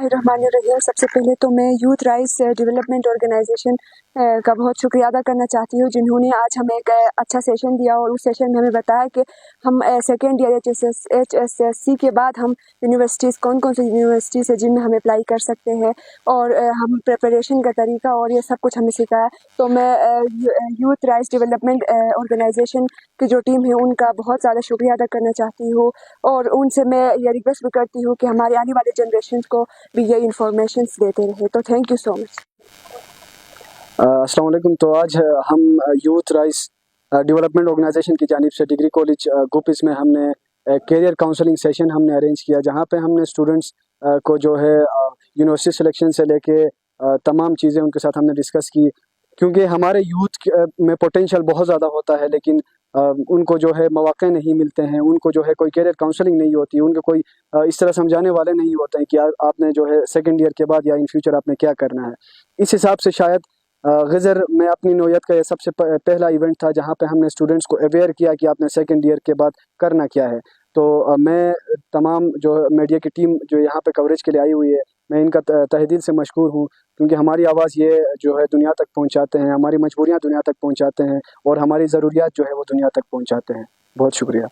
बिस्मिल्लाहिर्रहमानिर्रहीम। सबसे पहले तो मैं यूथ राइट्स डेवलपमेंट ऑर्गेनाइजेशन का बहुत शुक्रिया अदा करना चाहती हूँ, जिन्होंने आज हमें एक अच्छा सेशन दिया और उस सेशन में हमें बताया कि हम सेकेंड ईयर HSSC के बाद हम यूनिवर्सिटीज़ कौन कौन सी यूनिवर्सिटीज़ है जिनमें हम अप्लाई कर सकते हैं और हम प्रिपरेशन का तरीका और ये सब कुछ हमें सिखाया। तो मैं यूथ राइट्स डेवलपमेंट ऑर्गेनाइजेशन की जो टीम है उनका बहुत ज़्यादा शुक्रिया अदा करना चाहती हूँ और उनसे मैं ये रिक्वेस्ट भी करती हूँ कि हमारे आने वाले जनरेशन को भी ये इंफॉर्मेशन देते रहे। तो थैंक यू सो मच। अस्सलाम वालेकुम। तो आज हम यूथ राइट्स डेवलपमेंट ऑर्गेनाइजेशन की जानिब से डिग्री कॉलेज गुपिस में हमने कैरियर काउंसलिंग सेशन हमने अरेंज किया, जहाँ पे हमने स्टूडेंट्स को जो है यूनिवर्सिटी सिलेक्शन से लेके तमाम चीज़ें उनके साथ हमने डिस्कस की, क्योंकि हमारे यूथ में पोटेंशियल बहुत ज़्यादा होता है, लेकिन उनको जो है मौक़े नहीं मिलते हैं, उनको जो है कोई कैरियर काउंसलिंग नहीं होती, उनको कोई इस तरह समझाने वाले नहीं होते हैं कि आपने जो है सेकेंड ईयर के बाद या इन फ्यूचर आपने क्या करना है। इस हिसाब से शायद गज़र में अपनी नौयत का ये सबसे पहला इवेंट था जहाँ पे हमने स्टूडेंट्स को अवेयर किया कि आपने सेकेंड ईयर के बाद करना क्या है। तो मैं तमाम जो मीडिया की टीम जो यहाँ पे कवरेज के लिए आई हुई है, मैं इनका तहे दिल से मशकूर हूँ, क्योंकि हमारी आवाज़ ये जो है दुनिया तक पहुँचाते हैं, हमारी मजबूरियाँ दुनिया तक पहुँचाते हैं और हमारी ज़रूरियात जो है वो दुनिया तक पहुँचाते हैं। बहुत शुक्रिया।